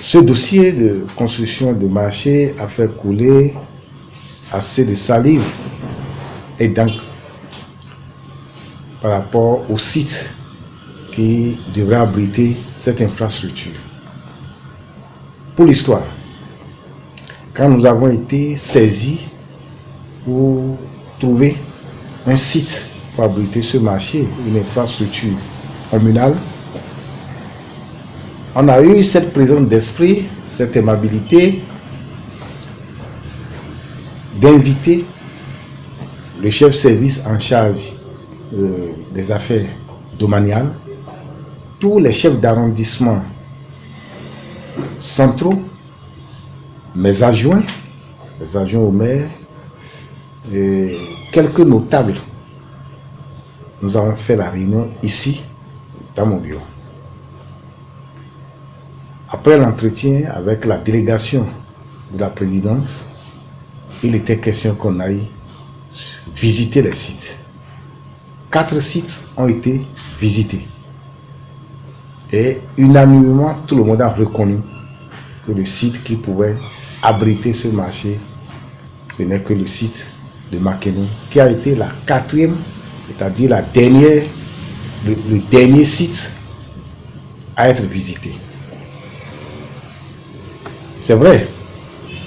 Ce dossier de construction de marché a fait couler assez de salive et d'encre par rapport au site qui devrait abriter cette infrastructure. Pour l'histoire, quand nous avons été saisis pour trouver un site pour abriter ce marché, une infrastructure communale, on a eu cette présence d'esprit, cette aimabilité d'inviter le chef service en charge des affaires domaniales, tous les chefs d'arrondissement centraux, mes adjoints au maire, et quelques notables. Nous avons fait la réunion ici, dans mon bureau. Après l'entretien avec la délégation de la présidence, il était question qu'on aille visiter les sites. 4 sites ont été visités. Et unanimement, tout le monde a reconnu que le site qui pouvait abriter ce marché, ce n'est que le site de Makenou, qui a été la 4e, c'est-à-dire le dernier site à être visité. C'est vrai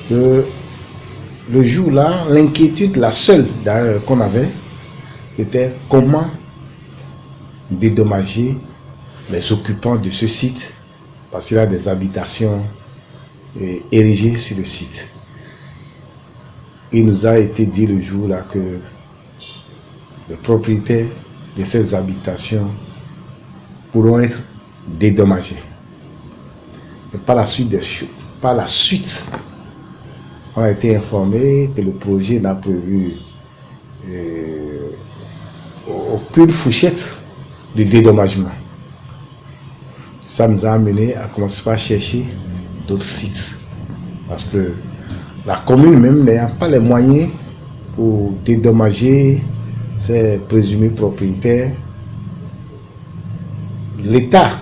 que le jour-là, l'inquiétude, la seule qu'on avait, c'était comment dédommager les occupants de ce site, parce qu'il y a des habitations érigées sur le site. Il nous a été dit le jour-là que les propriétaires de ces habitations pourront être dédommagés. Mais par la suite, on a été informé que le projet n'a prévu aucune fourchette de dédommagement. Ça nous a amené à commencer par chercher d'autres sites. Parce que la commune même n'ayant pas les moyens pour dédommager ses présumés propriétaires, l'État,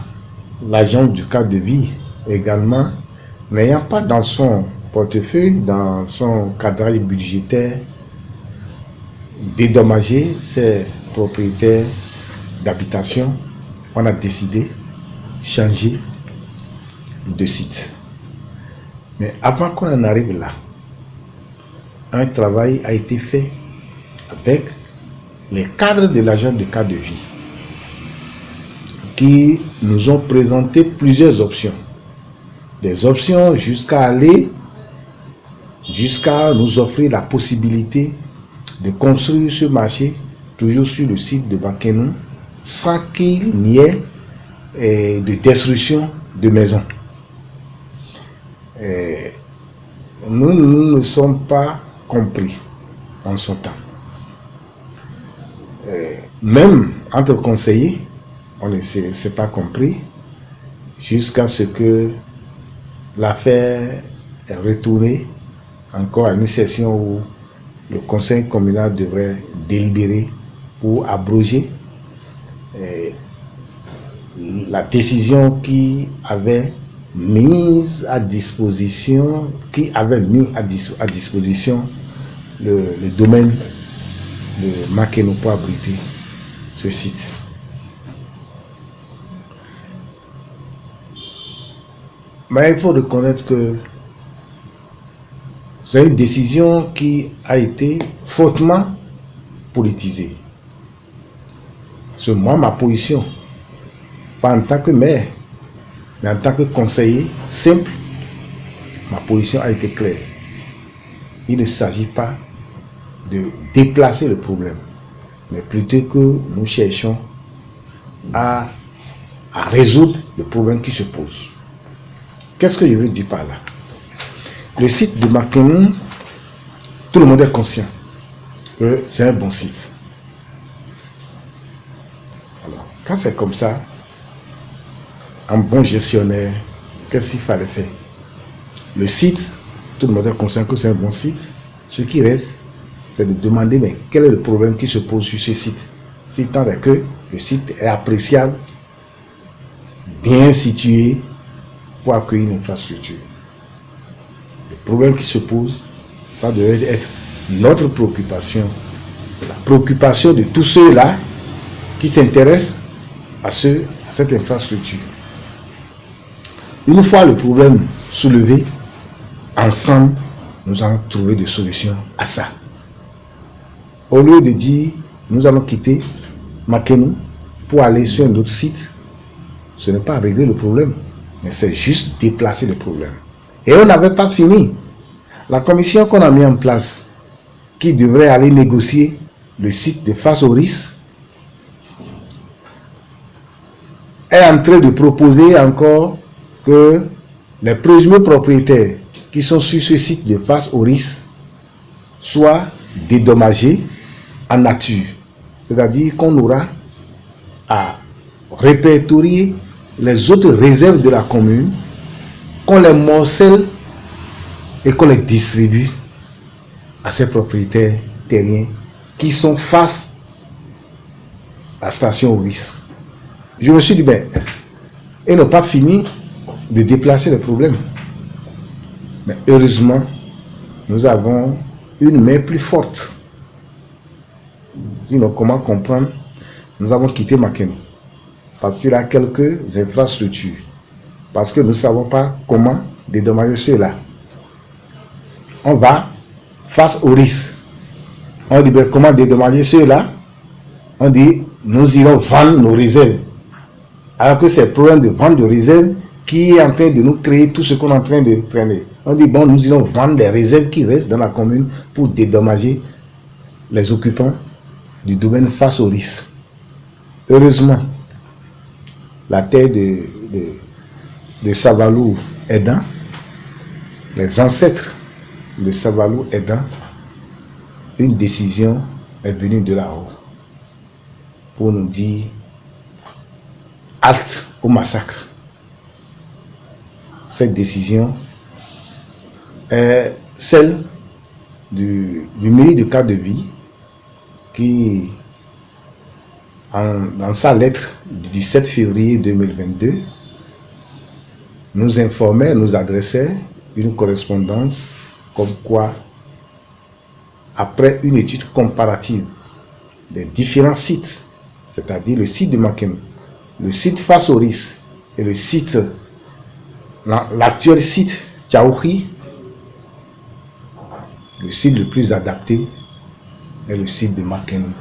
l'agent du cadre de vie également, n'ayant pas dans son portefeuille, dans son cadrage budgétaire, dédommager ses propriétaires d'habitation, on a décidé de changer de site. Mais avant qu'on en arrive là, un travail a été fait avec les cadres de l'agent de cadre de vie qui nous ont présenté plusieurs options. Des options jusqu'à nous offrir la possibilité de construire ce marché toujours sur le site de Makenou sans qu'il n'y ait de destruction de maisons. Nous ne sommes pas compris en son temps. Même entre conseillers, on ne s'est pas compris jusqu'à ce que l'affaire est retournée encore à une session où le conseil communal devrait délibérer pour abroger la décision qui avait mis à disposition le domaine de Makenou pour abriter ce site. Mais il faut reconnaître que c'est une décision qui a été fortement politisée. C'est moi, ma position, pas en tant que maire, mais en tant que conseiller simple, ma position a été claire. Il ne s'agit pas de déplacer le problème, mais plutôt que nous cherchons à résoudre le problème qui se pose. Qu'est-ce que je veux dire par là? Le site de Makenou, tout le monde est conscient que c'est un bon site. Alors, quand c'est comme ça, un bon gestionnaire, qu'est-ce qu'il fallait faire? Le site, tout le monde est conscient que c'est un bon site. Ce qui reste, c'est de demander mais quel est le problème qui se pose sur ce site. Si tant est que le site est appréciable, bien situé, pour accueillir une infrastructure. Le problème qui se pose, ça devrait être notre préoccupation, la préoccupation de tous ceux-là qui s'intéressent à cette infrastructure. Une fois le problème soulevé, ensemble, nous allons trouver des solutions à ça. Au lieu de dire, nous allons quitter Makeni pour aller sur un autre site, ce n'est pas régler le problème, mais c'est juste déplacer le problème. Et on n'avait pas fini. La commission qu'on a mis en place, qui devrait aller négocier le site de Face au risque, est en train de proposer encore que les présumés propriétaires qui sont sur ce site de Face au risque soient dédommagés en nature. C'est-à-dire qu'on aura à répertorier les autres réserves de la commune, qu'on les morcelle et qu'on les distribue à ces propriétaires terriens qui sont face à la station au risque. Je me suis dit, ben, ils n'ont pas fini de déplacer les problèmes. Mais heureusement, nous avons une main plus forte. Sinon, comment comprendre? Nous avons quitté Makeni parce qu'il y a quelques infrastructures. Parce que nous ne savons pas comment dédommager ceux-là. On va face au risque. On dit, ben, comment dédommager ceux-là? On dit, nous irons vendre nos réserves. Alors que c'est le problème de vente de réserves qui est en train de nous créer tout ce qu'on est en train de traîner. On dit, bon, nous irons vendre les réserves qui restent dans la commune pour dédommager les occupants du domaine face au risque. Heureusement, la terre de Savalou aidant, les ancêtres de Savalou aidant, une décision est venue de là-haut pour nous dire halte au massacre. Cette décision est celle du mairie de Cadre de Vie qui, dans sa lettre du 7 février 2022, nous informait, nous adressait une correspondance comme quoi, après une étude comparative des différents sites, c'est-à-dire le site de Makeni, le site Face au risque et le site, l'actuel site Tchaouri, le site le plus adapté est le site de Makeni.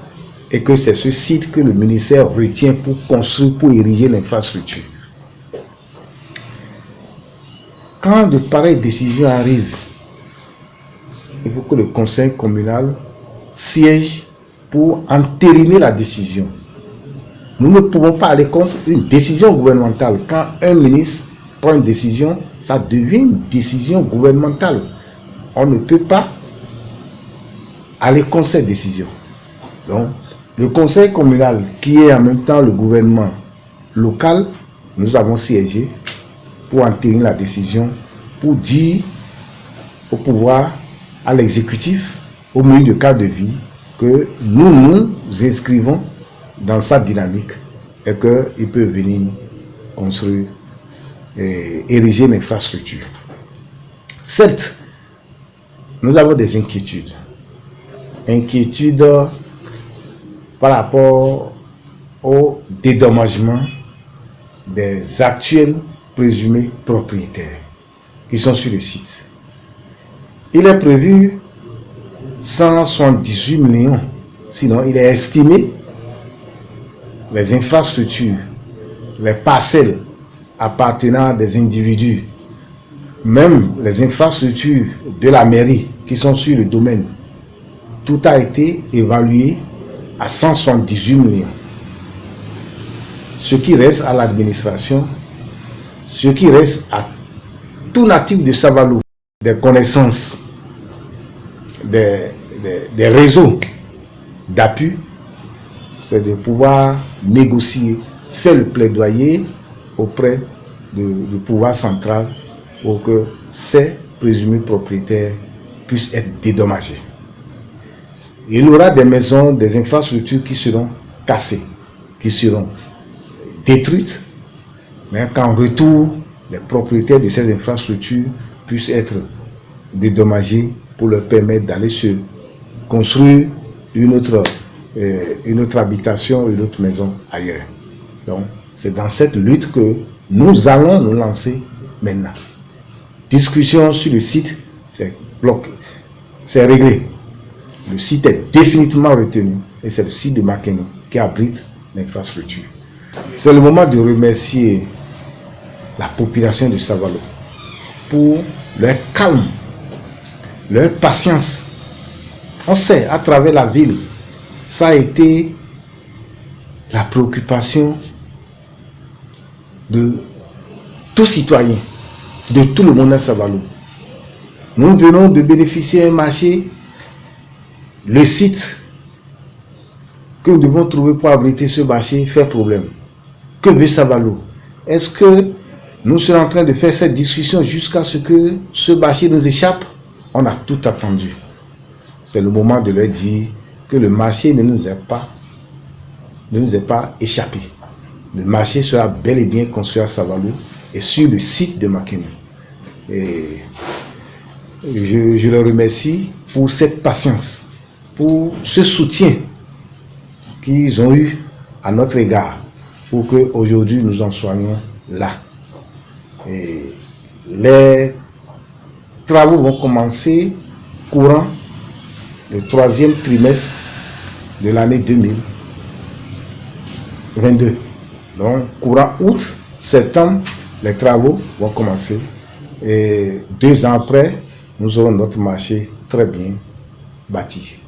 Et que c'est ce site que le ministère retient pour construire, pour ériger l'infrastructure. Quand de pareilles décisions arrivent, il faut que le conseil communal siège pour entériner la décision. Nous ne pouvons pas aller contre une décision gouvernementale. Quand un ministre prend une décision, ça devient une décision gouvernementale. On ne peut pas aller contre cette décision. Donc, le conseil communal, qui est en même temps le gouvernement local, nous avons siégé pour entériner la décision, pour dire au pouvoir, à l'exécutif, au milieu de Cadre de Vie, que nous nous inscrivons dans sa dynamique et qu'il peut venir construire et ériger l'infrastructure. Certes, nous avons des inquiétudes. Inquiétudes par rapport au dédommagement des actuels présumés propriétaires qui sont sur le site. Il est prévu 178 millions, sinon il est estimé les infrastructures, les parcelles appartenant à des individus, même les infrastructures de la mairie qui sont sur le domaine, tout a été évalué à 178 millions. Ce qui reste à l'administration, ce qui reste à tout natif de Savalou, des connaissances, des réseaux d'appui, c'est de pouvoir négocier, faire le plaidoyer auprès du pouvoir central pour que ces présumés propriétaires puissent être dédommagés. Il y aura des maisons, des infrastructures qui seront cassées, qui seront détruites, mais qu'en retour, les propriétaires de ces infrastructures puissent être dédommagés pour leur permettre d'aller se construire une autre habitation, une autre maison ailleurs. Donc, c'est dans cette lutte que nous allons nous lancer maintenant. Discussion sur le site, c'est bloqué, c'est réglé. Le site est définitivement retenu et c'est le site de Makeni qui abrite l'infrastructure. C'est le moment de remercier la population de Savalo pour leur calme, leur patience. On sait, à travers la ville, ça a été la préoccupation de tout citoyen, de tout le monde à Savalo. Nous venons de bénéficier d'un marché. Le site que nous devons trouver pour abriter ce marché fait problème. Que veut Savalo? Est-ce que nous sommes en train de faire cette discussion jusqu'à ce que ce marché nous échappe? On a tout attendu. C'est le moment de leur dire que le marché ne nous est pas échappé. Le marché sera bel et bien construit à Savalo et sur le site de Makeni. Et je les remercie pour cette patience, pour ce soutien qu'ils ont eu à notre égard pour qu'aujourd'hui nous en soyons là. Et les travaux vont commencer courant le 3e trimestre de l'année 2022. Donc, courant août, septembre, les travaux vont commencer. Et 2 ans après, nous aurons notre marché très bien bâti.